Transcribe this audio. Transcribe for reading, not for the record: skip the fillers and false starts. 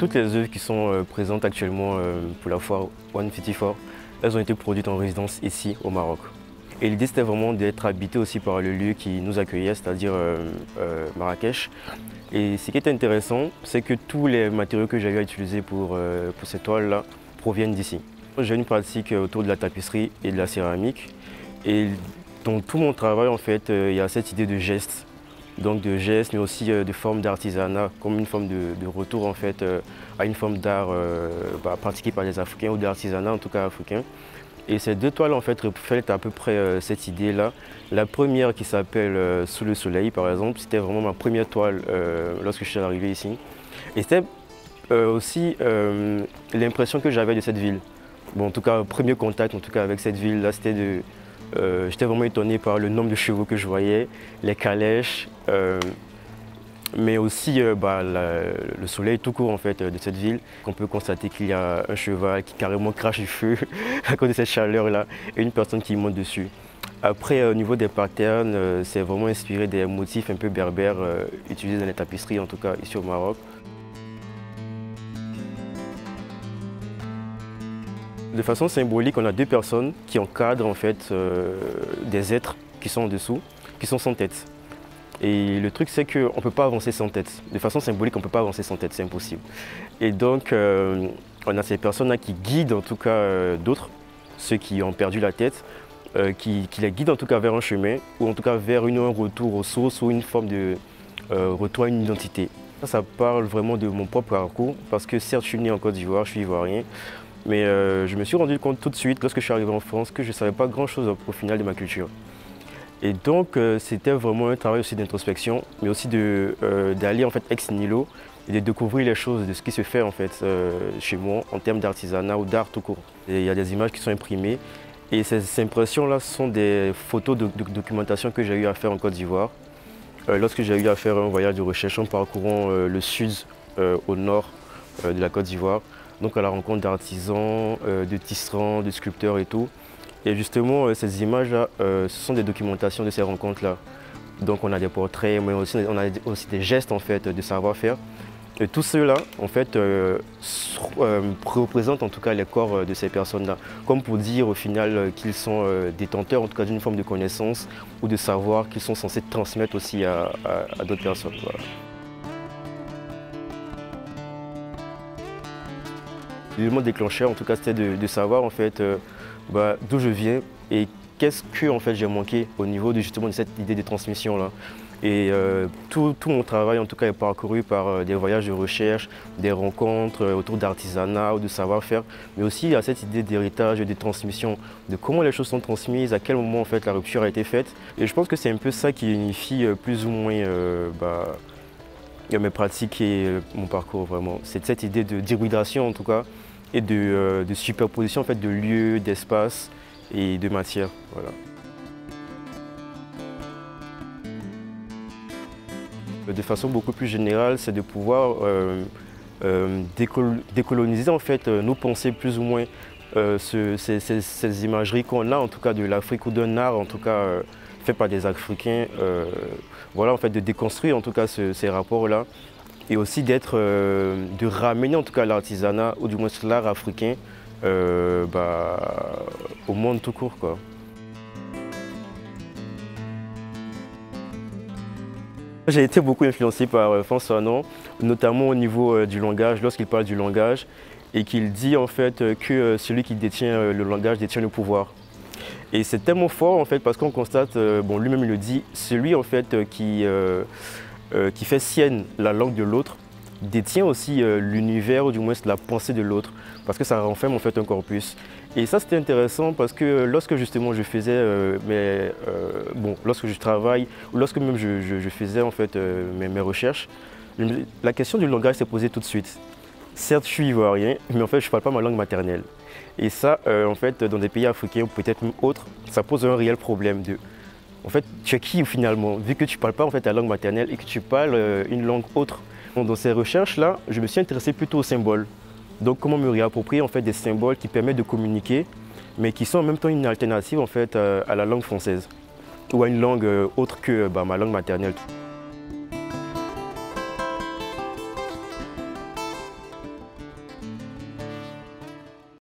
Toutes les œuvres qui sont présentes actuellement pour la foire One City Four, elles ont été produites en résidence ici au Maroc. Et l'idée c'était vraiment d'être habité aussi par le lieu qui nous accueillait, c'est-à-dire Marrakech. Et ce qui est intéressant, c'est que tous les matériaux que j'ai eu à utiliser pour ces toiles-là proviennent d'ici. J'ai une pratique autour de la tapisserie et de la céramique. Et dans tout mon travail, en fait, il y a cette idée de geste. Donc de gestes, mais aussi de formes d'artisanat, comme une forme de retour en fait à une forme d'art pratiquée par les Africains ou d'artisanat en tout cas africain. Et ces deux toiles en fait reflètent à peu près cette idée-là. La première qui s'appelle Sous le soleil par exemple, c'était vraiment ma première toile lorsque je suis arrivé ici. Et c'était aussi l'impression que j'avais de cette ville. Bon, en tout cas, premier contact en tout cas avec cette ville-là, c'était j'étais vraiment étonné par le nombre de chevaux que je voyais, les calèches, mais aussi le soleil tout court en fait, de cette ville. On peut constater qu'il y a un cheval qui carrément crache du feu à cause de cette chaleur-là et une personne qui monte dessus. Après, au niveau des patterns, c'est vraiment inspiré des motifs un peu berbères utilisés dans les tapisseries, en tout cas ici au Maroc. De façon symbolique, on a deux personnes qui encadrent en fait des êtres qui sont en dessous, qui sont sans tête. Et le truc c'est qu'on ne peut pas avancer sans tête. De façon symbolique, on ne peut pas avancer sans tête, c'est impossible. Et donc on a ces personnes-là qui guident en tout cas d'autres, ceux qui ont perdu la tête, qui les guident en tout cas vers un chemin, ou en tout cas vers un retour aux sources ou une forme de retour à une identité. Ça parle vraiment de mon propre parcours, parce que certes je suis né en Côte d'Ivoire, je suis ivoirien, mais je me suis rendu compte tout de suite, lorsque je suis arrivé en France, que je ne savais pas grand-chose au final de ma culture. Et donc, c'était vraiment un travail aussi d'introspection, mais aussi d'aller en fait ex nihilo et de découvrir les choses de ce qui se fait en fait chez moi en termes d'artisanat ou d'art tout court. Et il y a des images qui sont imprimées et ces impressions-là sont des photos de documentation que j'ai eu à faire en Côte d'Ivoire. Lorsque j'ai eu à faire un voyage de recherche en parcourant le sud au nord de la Côte d'Ivoire, donc à la rencontre d'artisans, de tisserands, de sculpteurs et tout. Et justement, ces images-là, ce sont des documentations de ces rencontres-là. Donc on a des portraits, mais aussi, on a aussi des gestes en fait, de savoir-faire. Et tous ceux-là, en fait, représentent en tout cas les corps de ces personnes-là. Comme pour dire au final qu'ils sont détenteurs en tout cas d'une forme de connaissance ou de savoir qu'ils sont censés transmettre aussi à d'autres personnes. Voilà. L'élément déclencheur, en tout cas, c'était de savoir en fait d'où je viens et qu'est-ce que en fait j'ai manqué au niveau justement de cette idée de transmission là. Et tout mon travail en tout cas est parcouru par des voyages de recherche, des rencontres autour d'artisanat ou de savoir-faire, mais aussi il y a cette idée d'héritage et de transmission, de comment les choses sont transmises, à quel moment en fait la rupture a été faite. Et je pense que c'est un peu ça qui unifie plus ou moins mes pratiques et mon parcours vraiment. C'est cette idée d'hybridation en tout cas et de superposition en fait, de lieux, d'espaces et de matières. Voilà. De façon beaucoup plus générale, c'est de pouvoir décoloniser en fait, nos pensées plus ou moins, ces imageries qu'on a en tout cas de l'Afrique ou d'un art en tout cas fait par des Africains. Voilà, en fait, de déconstruire en tout cas ces rapports-là et aussi de ramener en tout cas l'artisanat ou du moins l'art africain au monde tout court, quoi. J'ai été beaucoup influencé par François Fanon, notamment au niveau du langage, lorsqu'il parle du langage et qu'il dit en fait que celui qui détient le langage détient le pouvoir. Et c'est tellement fort en fait parce qu'on constate, bon lui-même il le dit, celui en fait qui fait sienne la langue de l'autre détient aussi l'univers ou du moins la pensée de l'autre parce que ça renferme en fait un corpus. Et ça c'était intéressant parce que lorsque justement je faisais lorsque je travaille ou lorsque même je faisais en fait mes recherches, la question du langage s'est posée tout de suite. Certes je suis ivoirien, mais en fait je ne parle pas ma langue maternelle. Et ça, en fait, dans des pays africains ou peut-être même autres, ça pose un réel problème de... En fait, tu es qui finalement, vu que tu ne parles pas en fait, ta langue maternelle et que tu parles une langue autre. Dans ces recherches-là, je me suis intéressé plutôt aux symboles. Donc comment me réapproprier en fait, des symboles qui permettent de communiquer, mais qui sont en même temps une alternative en fait, à la langue française ou à une langue autre que ma langue maternelle.